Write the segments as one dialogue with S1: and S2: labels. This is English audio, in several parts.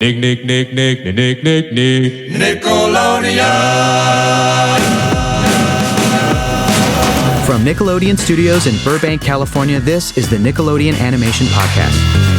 S1: Nickelodeon.
S2: From Nickelodeon Studios in Burbank, California, this is the Nickelodeon Animation Podcast.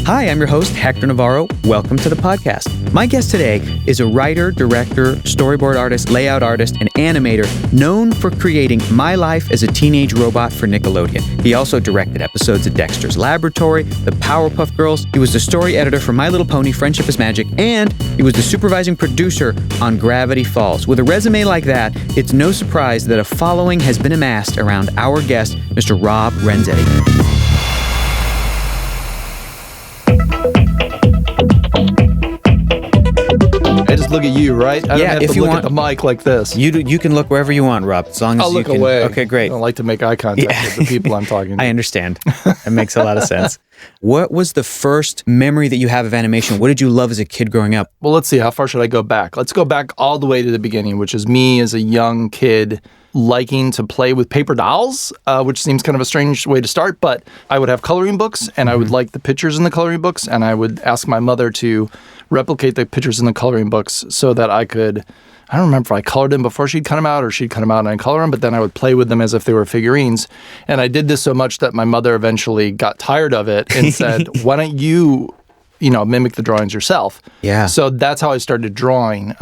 S2: Hi, I'm your host, Hector Navarro. Welcome to the podcast. My guest today is a writer, director, storyboard artist, layout artist, and animator known for creating My Life as a Teenage Robot for Nickelodeon. He also directed episodes of Dexter's Laboratory, the Powerpuff Girls. He was the story editor for My Little Pony, Friendship is Magic, and he was the supervising producer on Gravity Falls. With a resume like that, it's no surprise that a following has been amassed around our guest, Mr. Rob Renzetti.
S3: I just look at you, right? I don't have
S2: if
S3: to
S2: you
S3: look
S2: want,
S3: at the mic like this.
S2: You can look wherever you want, Rob, as long as
S3: I'll
S2: you
S3: look
S2: can.
S3: away.
S2: Okay, great.
S3: I don't like to make eye contact with the people I'm talking to.
S2: I understand. That makes a lot of sense. What was the first memory that you have of animation? What did you love as a kid growing up?
S3: Well, let's see. How far should I go back? Let's go back all the way to the beginning, which is me as a young kid liking to play with paper dolls, which seems kind of a strange way to start, but I would have coloring books, and I would like the pictures in the coloring books, and I would ask my mother to replicate the pictures in the coloring books so that I could, I don't remember if I colored them before she'd cut them out or she'd cut them out and I'd color them, but then I would play with them as if they were figurines. And I did this so much that my mother eventually got tired of it and said, why don't you mimic the drawings yourself?
S2: Yeah.
S3: So that's how I started drawing.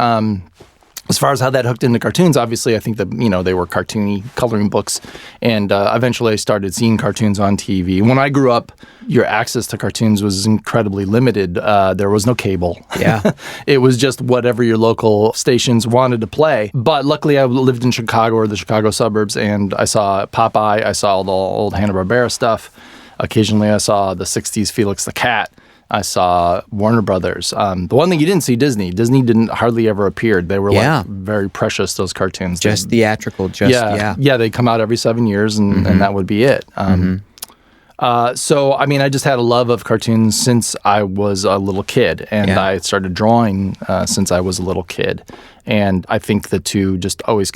S3: As far as how that hooked into cartoons, obviously, I think that, they were cartoony coloring books. And eventually I started seeing cartoons on TV. When I grew up, your access to cartoons was incredibly limited. There was no cable.
S2: Yeah.
S3: It was just whatever your local stations wanted to play. But luckily, I lived in Chicago or the Chicago suburbs, and I saw Popeye. I saw all the old HannaBarbera stuff. Occasionally, I saw the 60s Felix the Cat. I saw Warner Brothers. The one thing you didn't see, Disney. Disney didn't hardly ever appeared. They were like very precious, those cartoons.
S2: Just theatrical, Yeah,
S3: they come out every 7 years, and that would be it. So, I just had a love of cartoons since I was a little kid, and I started drawing since I was a little kid. And I think the two just always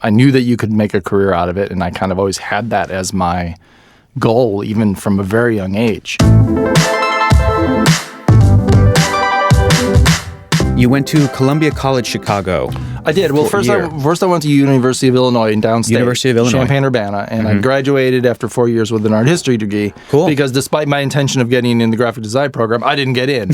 S3: I knew that you could make a career out of it, and I kind of always had that as my goal, even from a very young age.
S2: You went to Columbia College, Chicago.
S3: I did. Well, first I went to University of Illinois in downstate.
S2: University of Illinois.
S3: Champaign-Urbana. And I graduated after 4 years with an art history degree. Cool. Because despite my intention of getting in the graphic design program, I didn't get in.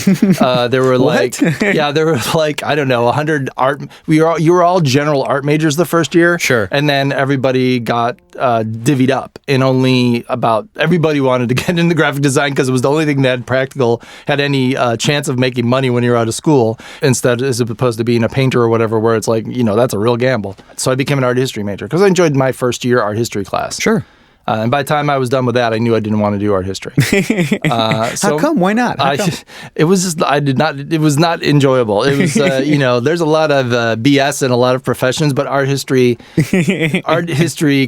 S3: There were I don't know, 100 art. You were all general art majors the first year.
S2: Sure.
S3: And then everybody got divvied up. And only about everybody wanted to get into graphic design because it was the only thing that had any chance of making money when you were out of school, instead as opposed to being a painter or whatever, where it's like, that's a real gamble. So I became an art history major because I enjoyed my first year art history class.
S2: Sure.
S3: And by the time I was done with that, I knew I didn't want to do art history.
S2: How come? Why not?
S3: It was not enjoyable. It was, there's a lot of BS in a lot of professions, but art history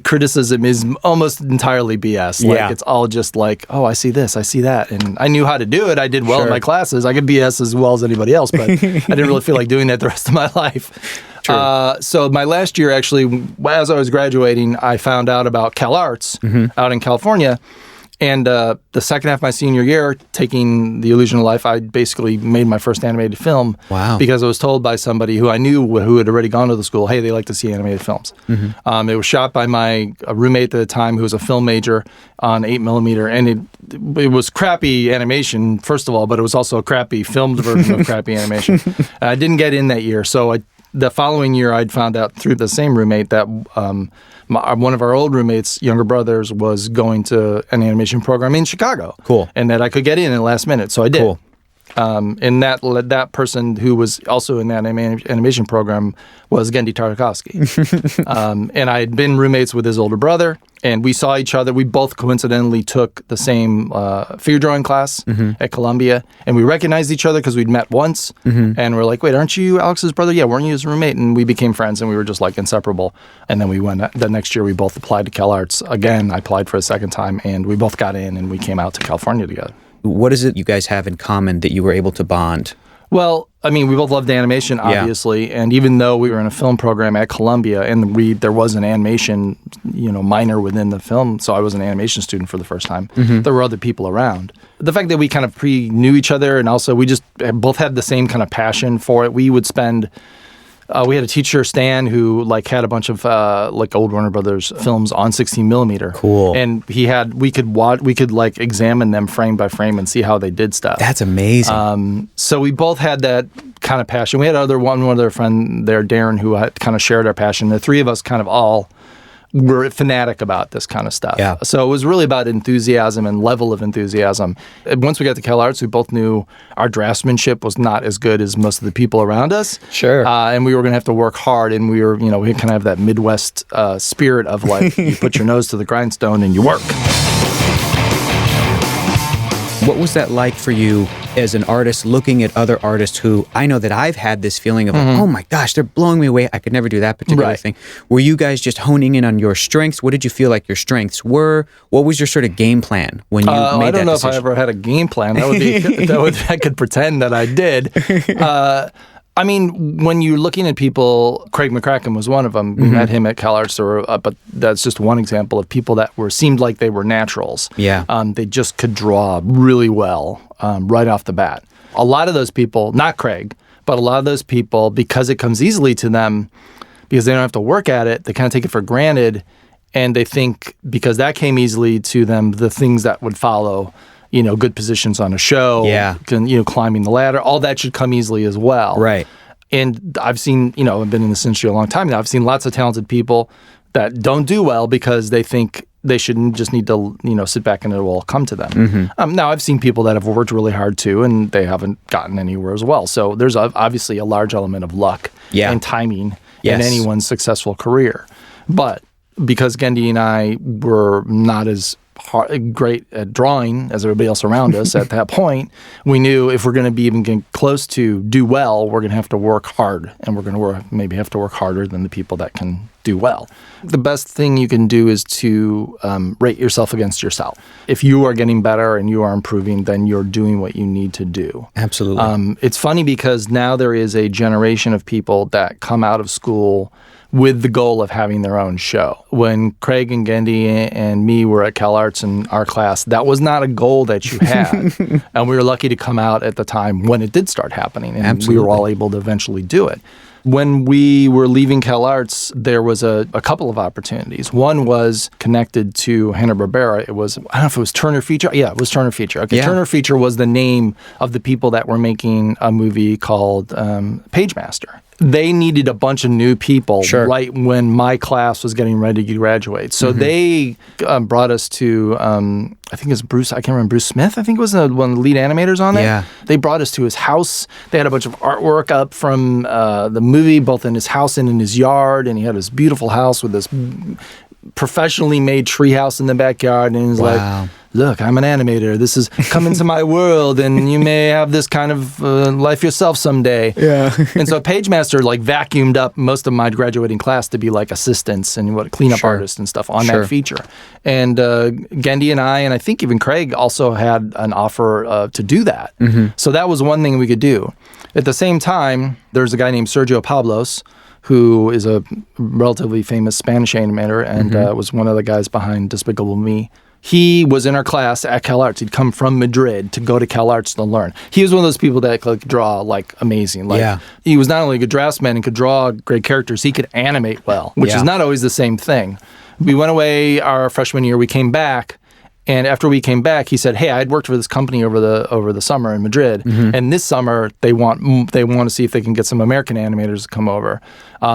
S3: criticism is almost entirely BS. It's all just like, oh, I see this, I see that. And I knew how to do it. I did well in my classes. I could BS as well as anybody else, but I didn't really feel like doing that the rest of my life. So my last year, actually, as I was graduating, I found out about CalArts out in California. And the second half of my senior year, taking The Illusion of Life, I basically made my first animated film.
S2: Wow.
S3: Because I was told by somebody who I knew who had already gone to the school, hey, they like to see animated films. It was shot by my roommate at the time who was a film major on 8mm. And it was crappy animation, first of all, but it was also a crappy filmed version of crappy animation. I didn't get in that year. So the following year, I'd found out through the same roommate that one of our old roommates' younger brothers was going to an animation program in Chicago.
S2: Cool.
S3: And that I could get in at the last minute, so I did. Cool. And that person who was also in that animation program was Genndy Tartakovsky. And I had been roommates with his older brother, and we saw each other. We both coincidentally took the same figure drawing class at Columbia, and we recognized each other because we'd met once. And we're like, wait, aren't you Alex's brother? Yeah, weren't you his roommate? And we became friends, and we were just like inseparable. And then we went, the next year we both applied to CalArts. Again, I applied for a second time, and we both got in, and we came out to California together.
S2: What is it you guys have in common that you were able to bond?
S3: Well, I mean, we both loved animation, obviously, and even though we were in a film program at Columbia, and there was an animation, minor within the film, so I was an animation student for the first time. There were other people around. The fact that we kind of knew each other, and also we just both had the same kind of passion for it. We would spend. We had a teacher, Stan, who had a bunch of old Warner Brothers films on 16 millimeter.
S2: Cool.
S3: And we could examine them frame by frame and see how they did stuff.
S2: That's amazing.
S3: So we both had that kind of passion. We had one other friend there, Darren, who had kind of shared our passion. The three of us kind of all were fanatic about this kind of stuff.
S2: Yeah.
S3: So it was really about enthusiasm and level of enthusiasm. And once we got to CalArts, we both knew our draftsmanship was not as good as most of the people around us.
S2: Sure.
S3: And we were going to have to work hard, and we kind of have that Midwest spirit of you put your nose to the grindstone and you work.
S2: What was that like for you as an artist looking at other artists who I know that I've had this feeling of, oh my gosh, they're blowing me away. I could never do that particular thing. Were you guys just honing in on your strengths? What did you feel like your strengths were? What was your sort of game plan when you made that decision?
S3: I don't know if I ever had a game plan. That would be, I could pretend that I did. I mean, when you're looking at people, Craig McCracken was one of them. We met him at CalArts, but that's just one example of people that seemed like they were naturals.
S2: Yeah.
S3: They just could draw really well right off the bat. A lot of those people, not Craig, but a lot of those people, because it comes easily to them, because they don't have to work at it, they kind of take it for granted, and they think because that came easily to them, the things that would follow, good positions on a show, climbing the ladder, all that should come easily as well.
S2: Right.
S3: And I've seen, I've been in this industry a long time now. I've seen lots of talented people that don't do well because they think they shouldn't just need to, sit back and it will all come to them. Now, I've seen people that have worked really hard too, and they haven't gotten anywhere as well. So there's obviously a large element of luck and timing in anyone's successful career. But because Genndy and I were not as great at drawing as everybody else around us at that point, we knew if we're going to be even getting close to do well, we're going to have to work hard, and we're going to maybe have to work harder than the people that can do well. The best thing you can do is to rate yourself against yourself. If you are getting better and you are improving, then you're doing what you need to do.
S2: Absolutely.
S3: It's funny because now there is a generation of people that come out of school with the goal of having their own show. When Craig and Genndy and me were at CalArts in our class, that was not a goal that you had. And we were lucky to come out at the time when it did start happening. And we were all able to eventually do it. When we were leaving CalArts, there was a couple of opportunities. One was connected to HannaBarbera. It was, I don't know if it was Turner Feature. Yeah, it was Turner Feature. Okay, yeah. Turner Feature was the name of the people that were making a movie called PageMaster. They needed a bunch of new people right when my class was getting ready to graduate. So they brought us to, I think it's Bruce, I can't remember, Bruce Smith, I think was one of the lead animators on it.
S2: Yeah.
S3: They brought us to his house. They had a bunch of artwork up from the movie, both in his house and in his yard. And he had this beautiful house with this professionally made treehouse in the backyard. And he's like, look, I'm an animator. This is come into my world, and you may have this kind of life yourself someday. Yeah. And so PageMaster vacuumed up most of my graduating class to be assistants and cleanup artists and stuff on that feature. And Genndy and I think even Craig also had an offer to do that. So that was one thing we could do. At the same time, there's a guy named Sergio Pablos, who is a relatively famous Spanish animator and was one of the guys behind Despicable Me. He was in our class at CalArts. He'd come from Madrid to go to CalArts to learn. He was one of those people that could draw amazing. He was not only a good draftsman and could draw great characters, he could animate well, which is not always the same thing. We went away our freshman year. We came back. And after we came back, he said, "Hey, I'd worked for this company over the summer in Madrid, and this summer they want to see if they can get some American animators to come over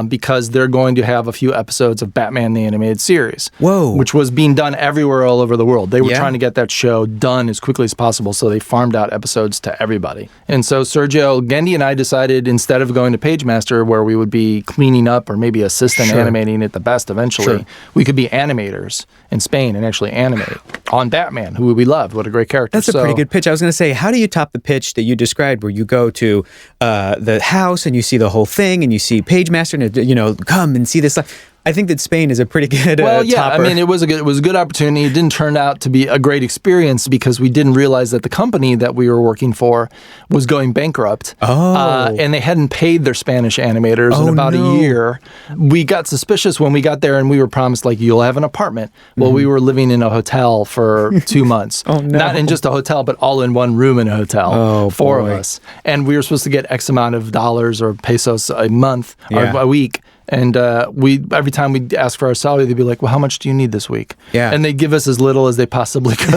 S3: because they're going to have a few episodes of Batman the Animated Series, which was being done everywhere all over the world. They were trying to get that show done as quickly as possible, so they farmed out episodes to everybody. And so Sergio, Genndy, and I decided instead of going to PageMaster, where we would be cleaning up or maybe assistant animating at the best eventually, we could be animators in Spain and actually animate on Batman, who we loved. What a great character.
S2: That's a pretty good pitch. I was going to say, how do you top the pitch that you described where you go to the house and you see the whole thing and you see PageMaster and, come and see this stuff? I think that Spain is a pretty good
S3: I
S2: topper.
S3: mean, it was a good opportunity. It didn't turn out to be a great experience because we didn't realize that the company that we were working for was going bankrupt. And they hadn't paid their Spanish animators in about a year. We got suspicious when we got there, and we were promised, like, you'll have an apartment. Well, we were living in a hotel for 2 months. Not in just a hotel, but all in one room in a hotel. 4 of us. And we were supposed to get X amount of dollars or pesos a month or a week. And every time we'd ask for our salary, they'd be like, well, how much do you need this week?
S2: Yeah.
S3: And they'd give us as little as they possibly could.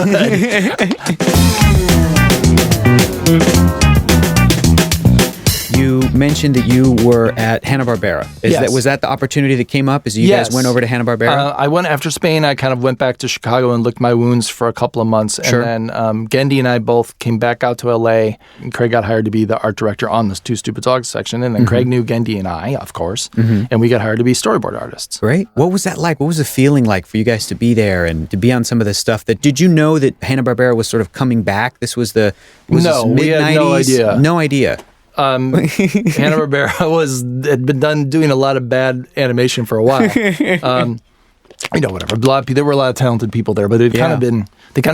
S2: You mentioned that you were at HannaBarbera. Was that the opportunity that came up? You guys went over to HannaBarbera?
S3: I went after Spain. I kind of went back to Chicago and licked my wounds for a couple of months.
S2: Sure.
S3: And then Genndy and I both came back out to LA. And Craig got hired to be the art director on this Two Stupid Dogs section. And then Craig knew Genndy and I, of course. And we got hired to be storyboard artists.
S2: Great. What was that like? What was the feeling like for you guys to be there and to be on some of this stuff? Did you know that HannaBarbera was sort of coming back? This was
S3: No, we had no idea.
S2: No idea.
S3: HannaBarbera had been doing a lot of bad animation for a while. Whatever. There were a lot of talented people there, but they kind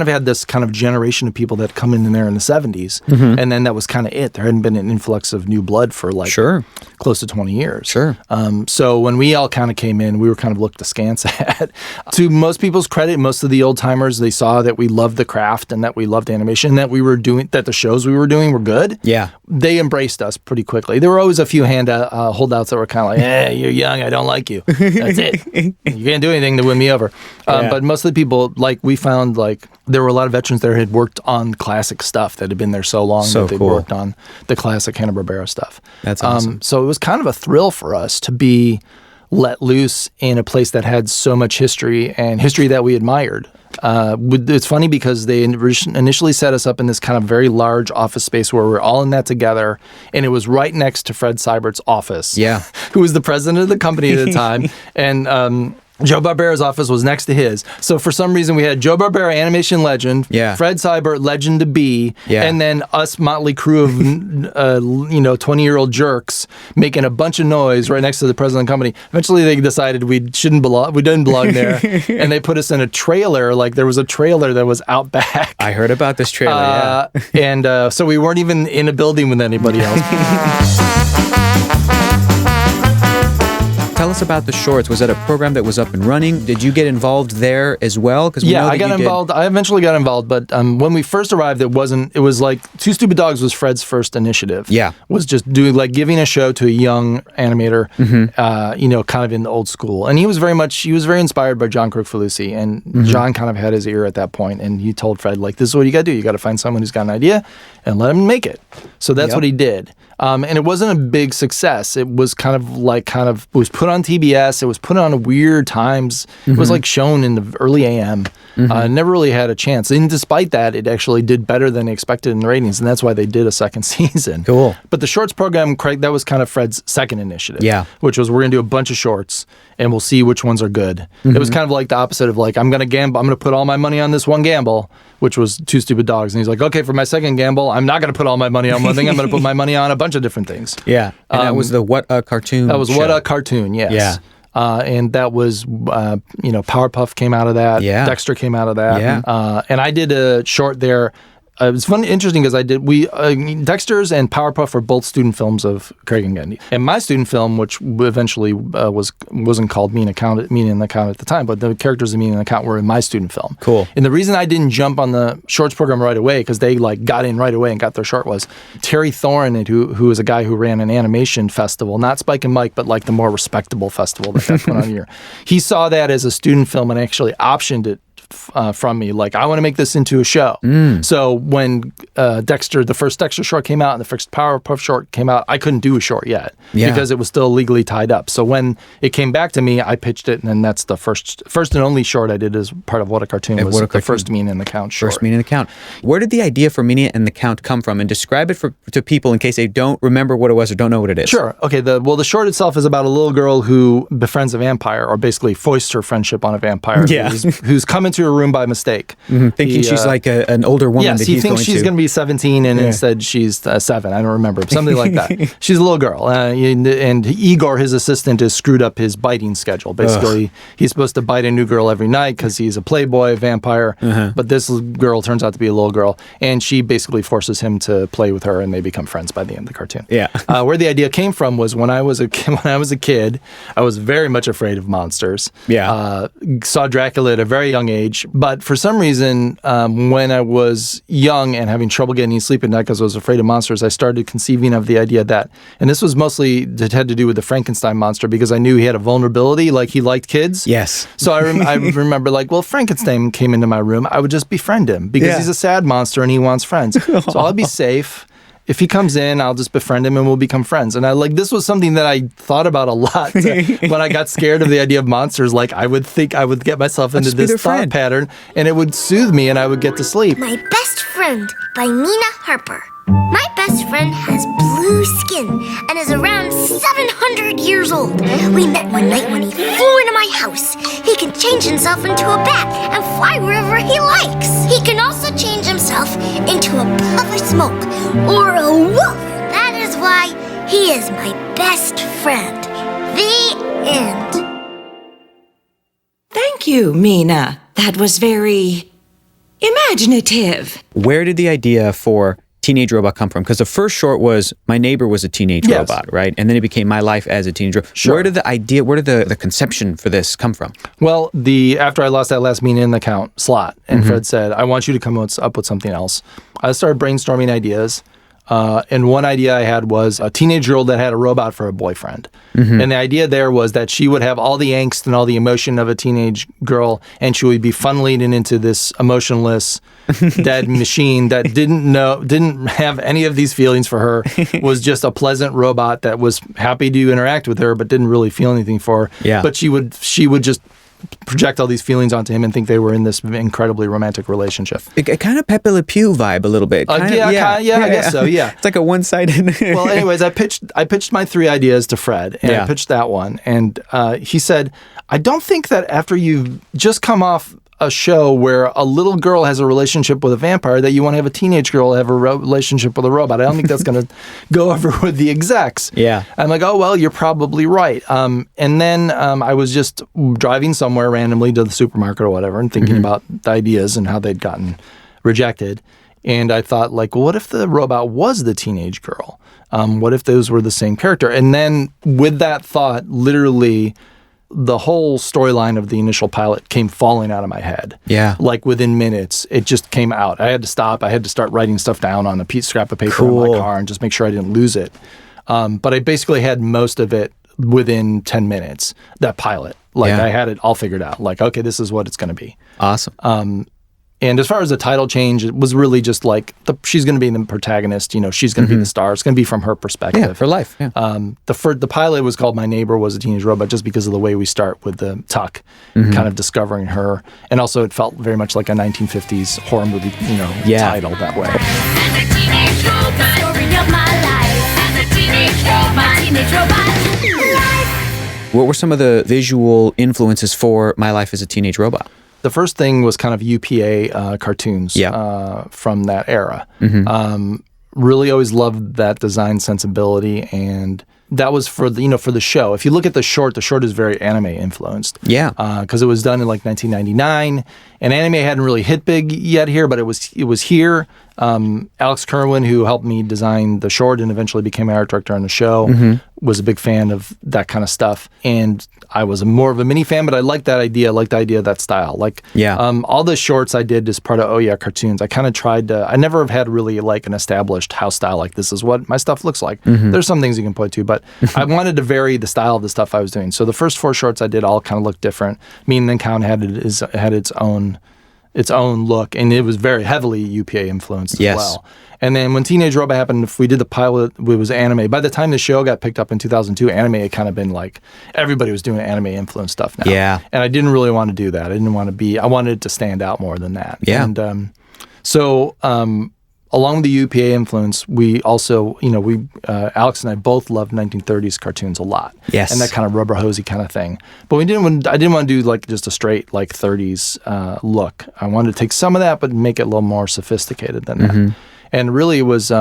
S3: of had this kind of generation of people that come in there in the 70s, and then that was kind of it. There hadn't been an influx of new blood for close to 20 years.
S2: Sure.
S3: So when we all kind of came in, we were kind of looked askance at. To most people's credit, most of the old timers, they saw that we loved the craft and that we loved animation, that the shows we were doing were good.
S2: Yeah.
S3: They embraced us pretty quickly. There were always a few holdouts that were kind of like, you're young, I don't like you. That's it. You can't do anything to win me over. But most of the people, we found, there were a lot of veterans there who had worked on classic stuff that had been there so long that they'd worked on the classic HannaBarbera stuff.
S2: That's awesome.
S3: So it was kind of a thrill for us to be let loose in a place that had so much history and history that we admired. It's funny because they initially set us up in this kind of very large office space where we're all in that together, and it was right next to Fred Seibert's office, who was the president of the company at the time, and Joe Barbera's office was next to his. So for some reason we had Joe Barbera, animation legend, Fred Seibert, legend to be, and then us motley crew of 20-year-old jerks making a bunch of noise right next to the president of the company. Eventually they decided we didn't belong there, and they put us in a trailer. There was a trailer that was out back.
S2: I heard about this trailer,
S3: and so we weren't even in a building with anybody else.
S2: Tell us about the shorts. Was that a program that was up and running? Did you get involved there as well?
S3: I got involved. I eventually got involved, but when we first arrived, it was like Two Stupid Dogs was Fred's first initiative.
S2: Yeah.
S3: Was just giving a show to a young animator, kind of in the old school. And he was very inspired by John Kricfalusi, and John kind of had his ear at that point, and he told Fred, this is what you got to do. You got to find someone who's got an idea and let him make it. So that's what he did. And it wasn't a big success. It was it was put on TBS. It was put on weird times. It was shown in the early AM. Never really had a chance. And despite that, it actually did better than expected in the ratings, and that's why they did a second season.
S2: Cool.
S3: But the shorts program, Craig, that was kind of Fred's second initiative.
S2: Yeah.
S3: Which was, we're going to do a bunch of shorts, and we'll see which ones are good. It was kind of like the opposite of I'm going to gamble. I'm going to put all my money on this one gamble, which was Two Stupid Dogs. And he's like, okay, for my second gamble, I'm not going to put all my money on one thing. I'm going to put my money on a bunch of different things.
S2: Yeah. And that was the What a Cartoon
S3: That was
S2: show.
S3: What a Cartoon, yes.
S2: Yeah.
S3: And that was, Powerpuff came out of that.
S2: Yeah.
S3: Dexter came out of that.
S2: Yeah.
S3: And I did a short there. It was interesting because Dexter's and Powerpuff were both student films of Craig and Genndy. And my student film, which eventually wasn't called Mean and the Count at the time, but the characters of Mean and the Count were in my student film.
S2: Cool.
S3: And the reason I didn't jump on the shorts program right away, because they got in right away and got their short, was Terry Thorin, who is a guy who ran an animation festival, not Spike and Mike, but the more respectable festival that got put on here. He saw that as a student film and actually optioned it from me. I want to make this into a show. So when the first Dexter short came out and the first Powerpuff short came out, I couldn't do a short yet because it was still legally tied up. So when it came back to me, I pitched it, and then that's the first and only short I did as part of What a Cartoon was the first Mean and the Count short.
S2: First Mean and the Count. Where did the idea for Mean and the Count come from? And describe it to people in case they don't remember what it was or don't know what it is.
S3: Sure. Okay. The short itself is about a little girl who befriends a vampire, or basically foists her friendship on a vampire who's come into into her room by mistake.
S2: Thinking she's like an older woman.
S3: Yes,
S2: that
S3: he thinks she's going to be 17, and instead she's 7. I don't remember. Something like that. She's a little girl. And Igor, his assistant, has screwed up his biting schedule. Basically, he's supposed to bite a new girl every night because he's a playboy vampire. But this girl turns out to be a little girl, and she basically forces him to play with her, and they become friends by the end of the cartoon.
S2: Yeah.
S3: Where the idea came from was when I was a kid, I was very much afraid of monsters.
S2: Yeah.
S3: Saw Dracula at a very young age, but for some reason, when I was young and having trouble getting sleep at night because I was afraid of monsters, I started conceiving of the idea that, and this was mostly, it had to do with the Frankenstein monster because I knew he had a vulnerability, like he liked kids.
S2: Yes.
S3: So I remember like, well, Frankenstein came into my room, I would just befriend him because he's a sad monster and he wants friends. So I'll be safe. If he comes in, I'll just befriend him and we'll become friends. And this was something that I thought about a lot when I got scared of the idea of monsters. Like I would think I would get myself into this thought pattern and it would soothe me and I would get to sleep.
S1: My Best Friend by Nina Harper. My best friend has blue skin and is around 700 years old. We met one night when he flew into my house. He can change himself into a bat and fly wherever he likes. He can also change himself into a puff of smoke or a wolf. That is why he is my best friend. The end.
S4: Thank you, Mina. That was very imaginative.
S2: Where did the idea for Teenage Robot come from? Because the first short was My Neighbor Was a Teenage Robot, right? And then it became My Life as a Teenage Robot.
S3: Sure.
S2: Where did the conception for this come from?
S3: Well, after I lost that last Mina in the count slot, and Fred said, I want you to come up with something else, I started brainstorming ideas. And one idea I had was a teenage girl that had a robot for a boyfriend. And the idea there was that she would have all the angst and all the emotion of a teenage girl, and she would be funneling into this emotionless, dead machine that didn't have any of these feelings for her, was just a pleasant robot that was happy to interact with her, but didn't really feel anything for her.
S2: Yeah.
S3: But she would just project all these feelings onto him and think they were in this incredibly romantic relationship.
S2: It kind of Pepe Le Pew vibe a little bit.
S3: I guess so, yeah.
S2: It's like a one-sided...
S3: Well, anyways, I pitched my 3 ideas to Fred, and I pitched that one, and he said, I don't think that after you've just come off a show where a little girl has a relationship with a vampire that you want to have a teenage girl have a relationship with a robot. I don't think that's going to go over with the execs.
S2: Yeah.
S3: I'm like, oh, well, you're probably right. And then I was just driving somewhere randomly to the supermarket or whatever and thinking about the ideas and how they'd gotten rejected. And I thought, like, well, what if the robot was the teenage girl? What if those were the same character? And then with that thought, literally the whole storyline of the initial pilot came falling out of my head.
S2: Yeah.
S3: Like within minutes, it just came out. I had to stop. I had to start writing stuff down on a scrap of paper in my car and just make sure I didn't lose it. But I basically had most of it within 10 minutes, that pilot. Like I had it all figured out. Like, okay, this is what it's going to be.
S2: Awesome.
S3: And as far as the title change, it was really just like she's going to be the protagonist. You know, she's going to be the star. It's going to be from her perspective.
S2: Yeah, for life. Yeah.
S3: The pilot was called My Neighbor Was a Teenage Robot just because of the way we start with the Tuck, kind of discovering her. And also it felt very much like a 1950s horror movie, title that way.
S1: As a teenage robot, story of my life. As a teenage robot, life.
S2: What were some of the visual influences for My Life as a Teenage Robot?
S3: The first thing was kind of UPA cartoons from that era. Really always loved that design sensibility, and that was for the show. If you look at the short is very anime influenced. Yeah. Because it was done in like 1999, and anime hadn't really hit big yet here, but it was here. Alex Kerwin, who helped me design the short and eventually became art director on the show, was a big fan of that kind of stuff. And I was more of a mini fan, but I liked that idea. I liked the idea of that style. All the shorts I did as part of Oh Yeah Cartoons, I kind of tried to, I never have had really like an established house style, like this is what my stuff looks like. There's some things you can point to, but I wanted to vary the style of the stuff I was doing. So the first 4 shorts I did all kind of looked different. Mean and Count had its own look, and it was very heavily UPA influenced as well. And then when Teenage Robot happened, if we did the pilot, it was anime. By the time the show got picked up in 2002, anime had kind of been like, everybody was doing anime influenced stuff now. Yeah. And I didn't really want to do that. I wanted it to stand out more than that. Yeah. And so along with the UPA influence, we also, Alex and I both loved 1930s cartoons a lot.
S2: Yes.
S3: And that kind of rubber hosey kind of thing. But I didn't want to do like just a straight like 30s look. I wanted to take some of that, but make it a little more sophisticated than that. And really it was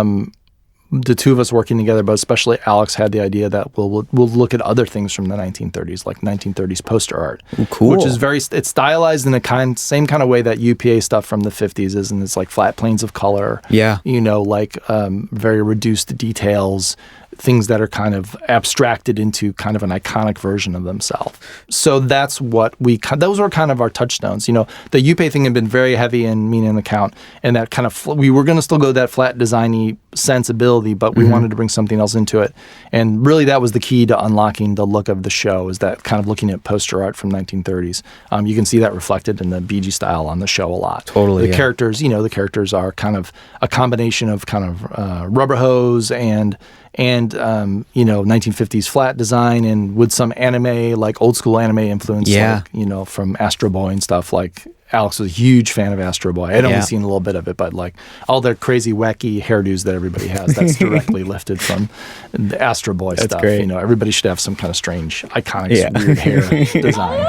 S3: the two of us working together, but especially Alex had the idea that we'll look at other things from the 1930s, like 1930s poster art.
S2: Ooh, cool.
S3: Which is it's stylized in the same kind of way that UPA stuff from the 50s is, and it's like flat planes of color.
S2: Yeah.
S3: Like very reduced details, things that are kind of abstracted into kind of an iconic version of themselves. So that's what those were kind of our touchstones. The UPA thing had been very heavy in Mina and the Count, and that kind of, we were going to still go that flat designy sensibility, but we wanted to bring something else into it. And really that was the key to unlocking the look of the show, is that kind of looking at poster art from 1930s. You can see that reflected in the Bee Gee style on the show a lot.
S2: Totally.
S3: The characters, the characters are kind of a combination of kind of rubber hose and 1950s flat design, and with some anime, like old school anime influence, like, from Astro Boy and stuff. Like Alex was a huge fan of Astro Boy. I'd only seen a little bit of it, but like all their crazy, wacky hairdos that everybody has, that's directly lifted from the Astro Boy stuff.
S2: Great.
S3: Everybody should have some kind of strange, iconic, weird hair design.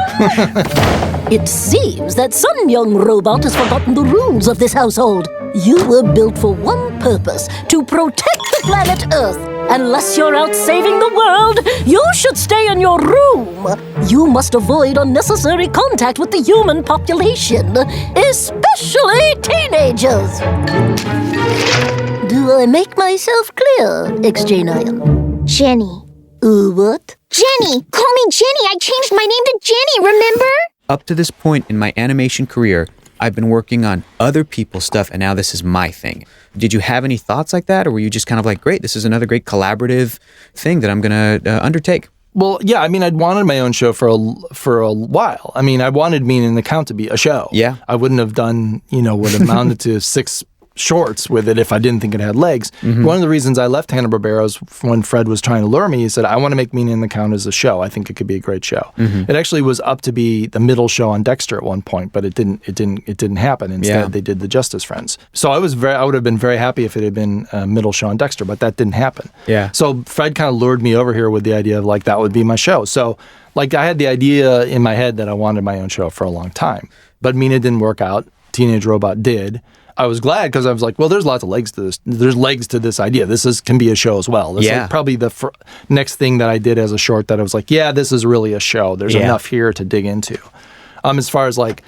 S5: It seems that some young robot has forgotten the rules of this household. You were built for one purpose, to protect the planet Earth. Unless you're out saving the world, you should stay in your room. You must avoid unnecessary contact with the human population, especially teenagers. Do I make myself clear, XJ9?
S1: Jenny.
S5: What?
S1: Jenny! Call me Jenny! I changed my name to Jenny, remember?
S2: Up to this point in my animation career, I've been working on other people's stuff, and now this is my thing. Did you have any thoughts like that, or were you just kind of like, great, this is another great collaborative thing that I'm going to undertake?
S3: Well, yeah, I'd wanted my own show for a while. I wanted Mina and the Count to be a show.
S2: Yeah.
S3: I wouldn't have done, what amounted to 6 shorts with it if I didn't think it had legs. One of the reasons I left HannaBarbera was when Fred was trying to lure me, he said, I want to make Mina and the Count as a show. I think it could be a great show. It actually was up to be the middle show on Dexter at one point, but it didn't happen. Instead, they did the Justice Friends. So I would have been very happy if it had been a middle show on Dexter, but that didn't happen.
S2: Yeah.
S3: So Fred kind of lured me over here with the idea of like, that would be my show. So like I had the idea in my head that I wanted my own show for a long time, but Mina didn't work out. Teenage Robot did. I was glad because I was like, well, there's lots of legs to this. There's legs to this idea. This can be a show as well. This is like probably the next thing that I did as a short that I was like, yeah, this is really a show. There's enough here to dig into. As far as like,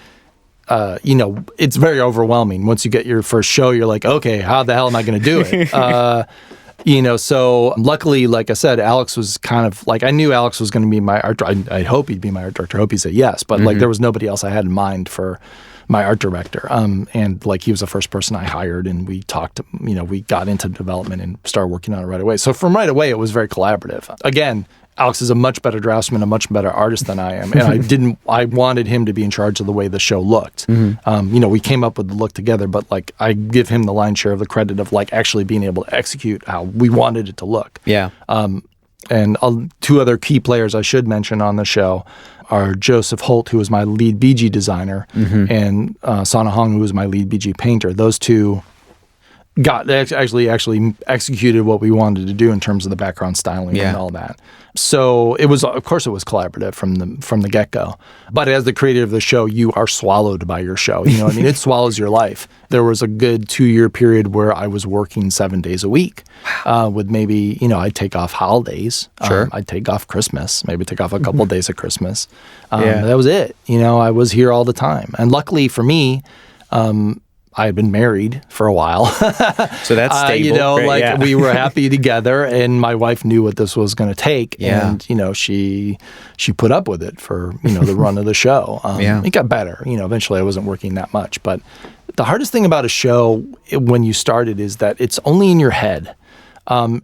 S3: it's very overwhelming. Once you get your first show, you're like, okay, how the hell am I going to do it? So luckily, like I said, Alex was kind of like, I knew Alex was going to be my art director. I hope he'd be my art director. I hope he said yes. But like there was nobody else I had in mind for my art director. And like he was the first person I hired, and we talked, we got into development and started working on it right away. So from right away, it was very collaborative. Again, Alex is a much better draftsman, a much better artist than I am. And I wanted him to be in charge of the way the show looked. We came up with the look together, but like I give him the lion's share of the credit of like actually being able to execute how we wanted it to look.
S2: Yeah.
S3: And 2 other key players I should mention on the show are Joseph Holt, who was my lead BG designer, and Sana Hong, who was my lead BG painter. Those 2 actually executed what we wanted to do in terms of the background styling and all that. So it was, of course, it was collaborative from the get-go. But as the creator of the show, you are swallowed by your show. It swallows your life. There was a good 2-year period where I was working 7 days a week, with maybe, I'd take off holidays.
S2: Sure.
S3: I'd take off Christmas, maybe take off a couple of days of Christmas. That was it. I was here all the time. And luckily for me, I had been married for a while.
S2: So that's stable. Great,
S3: we were happy together, and my wife knew what this was going to take.
S2: Yeah.
S3: And, she put up with it for, the run of the show. It got better. Eventually I wasn't working that much. But the hardest thing about a show when you start it is that it's only in your head. And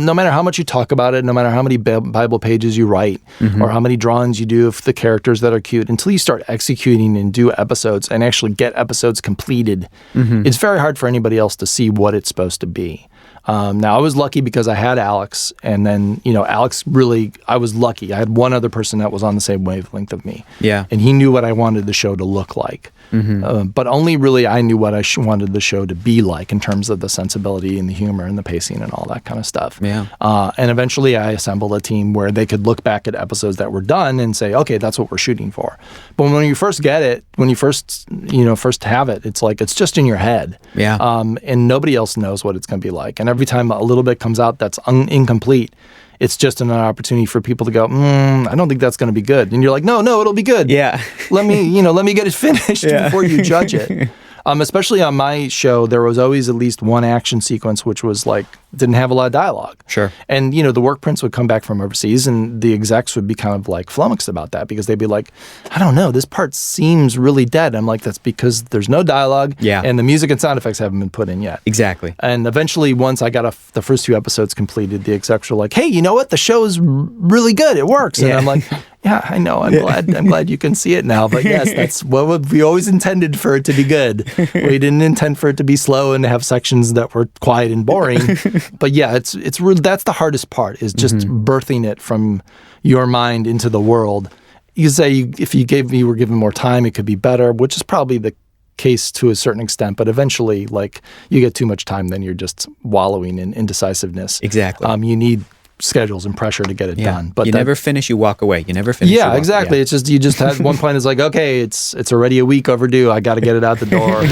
S3: no matter how much you talk about it, no matter how many Bible pages you write, or how many drawings you do of the characters that are cute, until you start executing and do episodes and actually get episodes completed, it's very hard for anybody else to see what it's supposed to be. Now, I was lucky because I had Alex, and then, Alex really, I was lucky. I had one other person that was on the same wavelength of me.
S2: Yeah.
S3: And he knew what I wanted the show to look like. But only really I knew what I wanted the show to be like in terms of the sensibility and the humor and the pacing and all that kind of stuff.
S2: Yeah.
S3: And eventually I assembled a team where they could look back at episodes that were done and say, okay, that's what we're shooting for. But when you first get it, when you first have it, it's like it's just in your head.
S2: Yeah.
S3: And nobody else knows what it's going to be like. And every time a little bit comes out that's incomplete, it's just an opportunity for people to go, I don't think that's going to be good. And you're like, no, it'll be good.
S2: Yeah.
S3: let me get it finished before you judge it. Especially on my show, there was always at least one action sequence which was like didn't have a lot of dialogue.
S2: Sure.
S3: And the work prints would come back from overseas, and the execs would be kind of like flummoxed about that because they'd be like, I don't know, this part seems really dead. I'm like, that's because there's no dialogue.
S2: Yeah.
S3: And the music and sound effects haven't been put in yet.
S2: Exactly.
S3: And eventually, once I got the first 2 episodes completed, the execs were like, hey, you know what? The show is really good. It works. And I'm like, yeah, I know. I'm glad you can see it now. But yes, that's what we always intended for it to be good. We didn't intend for it to be slow and to have sections that were quiet and boring. But yeah, it's really, that's the hardest part, is just birthing it from your mind into the world. You say if you were given more time, it could be better, which is probably the case to a certain extent. But eventually, like, you get too much time, then you're just wallowing in indecisiveness.
S2: Exactly.
S3: You need schedules and pressure to get it done. But
S2: you never finish, you walk away. You never finish.
S3: Yeah, exactly. It's just you just had one point is like, okay, it's already a week overdue. I got to get it out the door.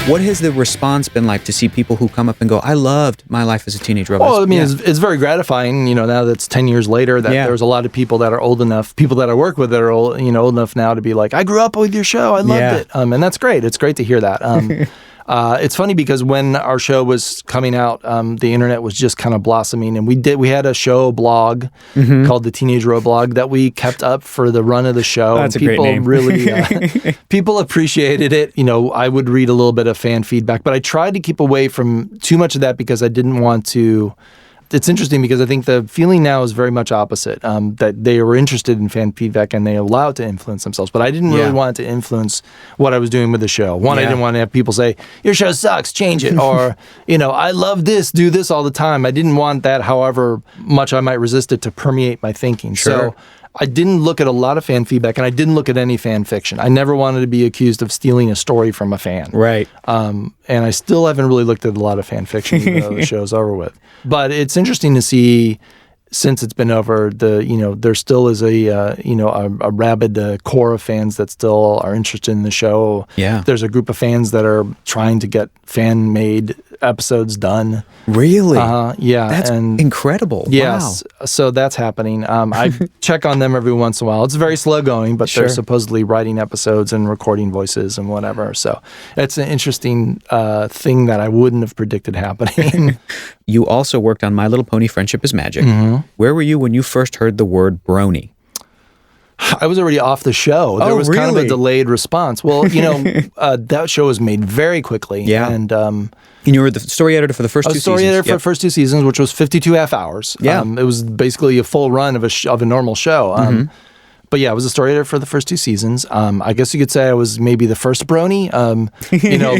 S2: What has the response been like to see people who come up and go, I loved My Life as a Teenage Robot?
S3: Well, I mean, it's very gratifying, now that's 10 years later, that there's a lot of people that are old enough, people that I work with that are old enough now to be like, I grew up with your show. I loved it. And that's great. It's great to hear that. It's funny because when our show was coming out, the internet was just kind of blossoming, and we had a show blog called the Teenage Row Blog that we kept up for the run of the show.
S2: That's
S3: and people
S2: a great name.
S3: Really, people appreciated it. I would read a little bit of fan feedback, but I tried to keep away from too much of that because I didn't want to. It's interesting because I think the feeling now is very much opposite, that they were interested in fan feedback and they allow it to influence themselves. But I didn't really want it to influence what I was doing with the show. One, I didn't want to have people say, your show sucks, change it. Or, I love this, do this all the time. I didn't want that, however much I might resist it, to permeate my thinking.
S2: Sure.
S3: So I didn't look at a lot of fan feedback, and I didn't look at any fan fiction. I never wanted to be accused of stealing a story from a fan.
S2: Right.
S3: And I still haven't really looked at a lot of fan fiction, even though the show's over with. But it's interesting to see, since it's been over, there still is a rabid core of fans that still are interested in the show.
S2: Yeah.
S3: There's a group of fans that are trying to get fan-made episodes done.
S2: Really?
S3: Yeah.
S2: That's incredible.
S3: Yes.
S2: Wow.
S3: So that's happening. I check on them every once in a while. It's very slow going, but they're supposedly writing episodes and recording voices and whatever. So it's an interesting thing that I wouldn't have predicted happening.
S2: You also worked on My Little Pony: Friendship is Magic. Where were you when you first heard the word brony?
S3: I was already off the show. There was kind of a delayed response. Well, that show was made very quickly.
S2: Yeah.
S3: And
S2: you were the story editor for the first 2 seasons.
S3: Story editor for the first 2 seasons, which was 52 half hours.
S2: Yeah.
S3: It was basically a full run of a normal show. But yeah, I was a story editor for the first 2 seasons. I guess you could say I was maybe the first brony.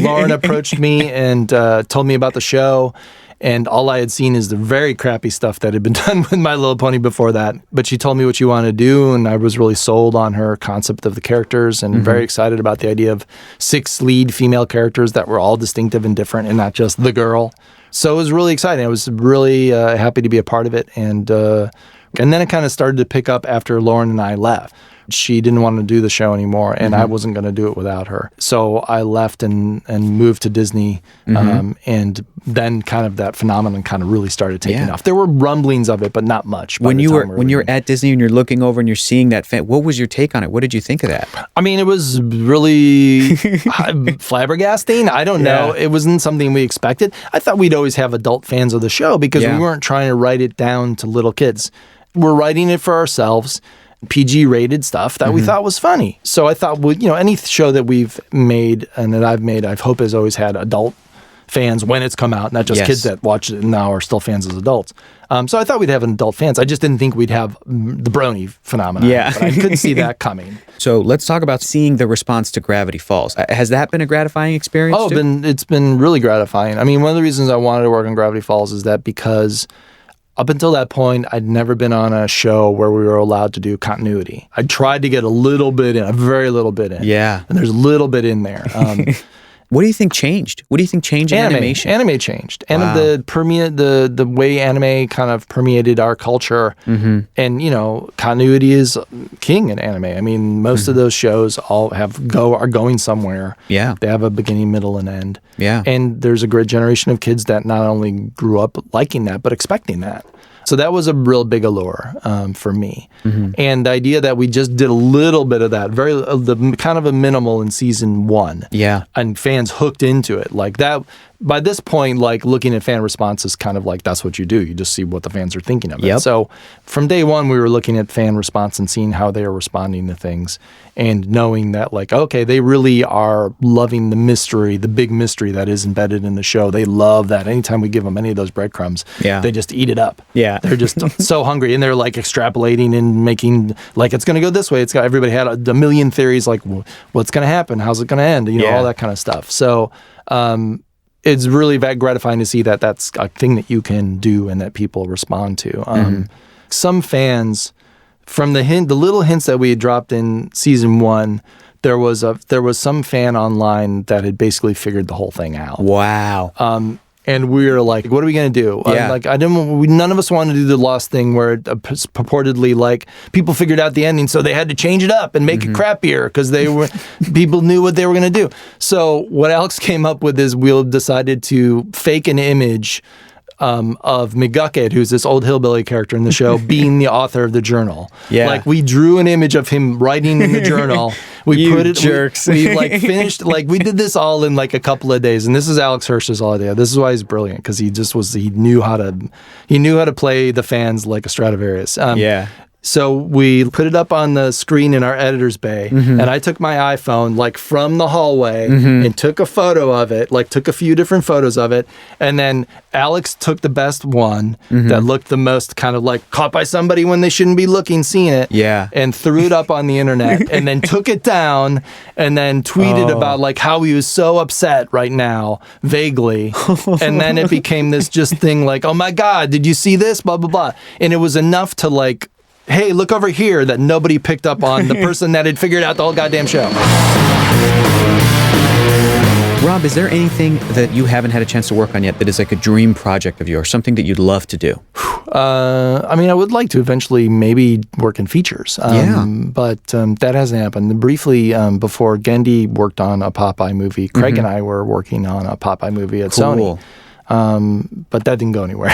S3: Lauren approached me and told me about the show. And all I had seen is the very crappy stuff that had been done with My Little Pony before that. But she told me what she wanted to do, and I was really sold on her concept of the characters and very excited about the idea of 6 lead female characters that were all distinctive and different and not just the girl. So it was really exciting. I was really happy to be a part of it. And then it kind of started to pick up after Lauren and I left. She didn't want to do the show anymore, and I wasn't going to do it without her. So I left and moved to Disney, and then kind of that phenomenon kind of really started taking off. There were rumblings of it, but not much.
S2: When you were at Disney and you're looking over and you're seeing that fan, what was your take on it? What did you think of that?
S3: I mean, it was really flabbergasting. I don't know. It wasn't something we expected. I thought we'd always have adult fans of the show because we weren't trying to write it down to little kids. We're writing it for ourselves. PG-rated stuff that we thought was funny. So I thought, well, any show that we've made and that I've made, I hope has always had adult fans when it's come out, not just kids that watch it now are still fans as adults. So I thought we'd have adult fans. I just didn't think we'd have the brony phenomenon.
S2: Yeah.
S3: But I couldn't see that coming.
S2: So let's talk about seeing the response to Gravity Falls. Has that been a gratifying experience?
S3: It's been really gratifying. I mean, one of the reasons I wanted to work on Gravity Falls is that because up until that point, I'd never been on a show where we were allowed to do continuity. I tried to get a little bit in, a very little bit in.
S2: Yeah.
S3: And there's a little bit in there.
S2: What do you think changed? What do you think changed in animation?
S3: Anime changed. And
S2: Wow.
S3: the way anime kind of permeated our culture. And, you know, continuity is king in anime. I mean, most of those shows all are going somewhere.
S2: Yeah.
S3: They have a beginning, middle, and end.
S2: Yeah.
S3: And there's a great generation of kids that not only grew up liking that, but expecting that. So that was a real big allure for me. And the idea that we just did a little bit of that, kind of a minimal in season 1.
S2: Yeah.
S3: And fans hooked into it. Like that, by this point, like looking at fan response is kind of like, that's what you do. You just see what the fans are thinking of it. So from day one, we were looking at fan response and seeing how they are responding to things and knowing that like, okay, they really are loving the mystery, the big mystery that is embedded in the show. They love that. Anytime we give them any of those breadcrumbs, they just eat it up.
S2: Yeah.
S3: They're just so hungry, and they're like extrapolating and making like it's going to go this way. Everybody had a million theories like what's going to happen, how's it going to end, you know, all that kind of stuff. So it's really gratifying to see that that's a thing that you can do and that people respond to. Some fans, from the little hints that we had dropped in season 1, there was some fan online that had basically figured the whole thing out.
S2: Wow.
S3: And we were like, what are we going to do? None of us wanted to do the Lost thing where it purportedly like people figured out the ending, so they had to change it up and make it crappier because people knew what they were going to do. So what Alex came up with is we decided to fake an image of McCracken, who's this old hillbilly character in the show, being the author of the journal. Yeah. Like we drew an image of him writing in the journal. We put it.
S2: Jerks.
S3: We like finished. Like we did this all in like a couple of days. And this is Alex Hirsch's idea. This is why he's brilliant, because he knew how to play the fans like a Stradivarius. So we put it up on the screen in our editor's bay, and I took my iPhone like from the hallway and took a photo of it, like took a few different photos of it, and then Alex took the best one that looked the most kind of like caught by somebody when they shouldn't be looking, seeing it, and threw it up on the internet, and then took it down and then tweeted about like how he was so upset right now, vaguely, and then it became this just thing like, oh my God, did you see this? Blah, blah, blah. And it was enough to like, hey, look over here, that nobody picked up on the person that had figured out the whole goddamn show.
S2: Rob, is there anything that you haven't had a chance to work on yet that is like a dream project of yours, something that you'd love to do?
S3: I mean, I would like to eventually maybe work in features. But that hasn't happened. Briefly, before Genndy worked on a Popeye movie, Craig and I were working on a Popeye movie at Sony. But that didn't go anywhere.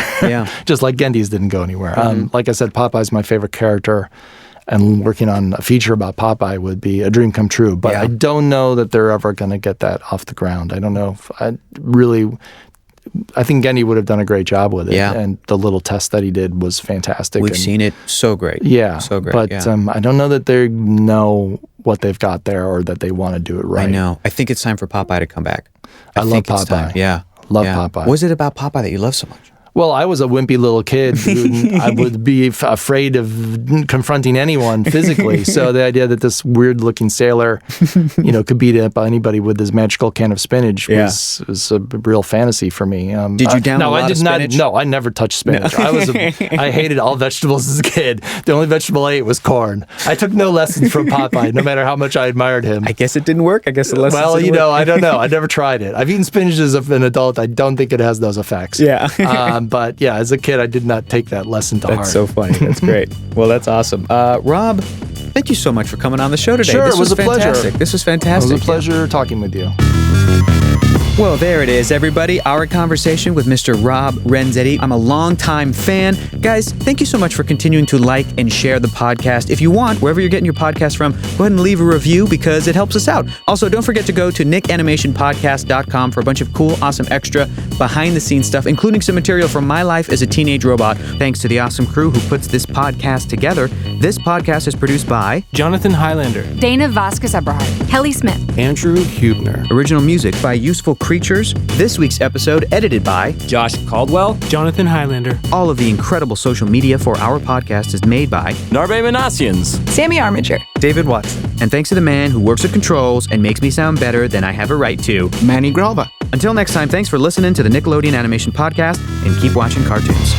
S3: Just like Genndy's didn't go anywhere. Like I said, Popeye's my favorite character, and working on a feature about Popeye would be a dream come true. But I don't know that they're ever going to get that off the ground. I don't know if I think Genndy would have done a great job with it. And the little test that he did was fantastic.
S2: We've seen it. So great. So great.
S3: But I don't know that they know what they've got there or that they want to do it right.
S2: I know. I think it's time for Popeye to come back.
S3: I love Popeye. Love Popeye.
S2: What was it about Popeye that you love so much?
S3: Well, I was a wimpy little kid who I would be afraid of confronting anyone physically. So the idea that this weird-looking sailor, could beat up anybody with his magical can of spinach was a real fantasy for me.
S2: Did you down a lot of spinach?
S3: No, I never touched spinach. No. I hated all vegetables as a kid. The only vegetable I ate was corn. I took no lessons from Popeye, no matter how much I admired him.
S2: I guess it didn't work. I guess the lessons didn't work.
S3: I don't know. I never tried it. I've eaten spinach as an adult. I don't think it has those effects. But yeah, as a kid, I did not take that lesson to heart.
S2: That's so funny. That's great. Well, that's awesome. Rob, thank you so much for coming on the show today.
S3: Sure,
S2: this
S3: it was a
S2: fantastic. This was fantastic.
S3: It was a pleasure talking with you.
S2: Well, there it is, everybody. Our conversation with Mr. Rob Renzetti. I'm a longtime fan. Guys, thank you so much for continuing to like and share the podcast. If you want, wherever you're getting your podcast from, go ahead and leave a review because it helps us out. Also, don't forget to go to nickanimationpodcast.com for a bunch of cool, awesome, extra behind-the-scenes stuff, including some material from my life as a teenage robot. Thanks to the awesome crew who puts this podcast together. This podcast is produced by
S6: Jonathan Highlander,
S7: Dana Vasquez-Eberhard, Kelly Smith,
S6: Andrew Hubner.
S2: Original music by Useful Creatures. This week's episode edited by
S6: Josh Caldwell, Jonathan Highlander.
S2: All of the incredible social media for our podcast is made by
S6: Narbe Manassians,
S7: Sammy Armiger,
S2: David Watson. And thanks to the man who works the controls and makes me sound better than I have a right to,
S6: Manny Gralva.
S2: Until next time, thanks for listening to the Nickelodeon Animation Podcast, and keep watching cartoons.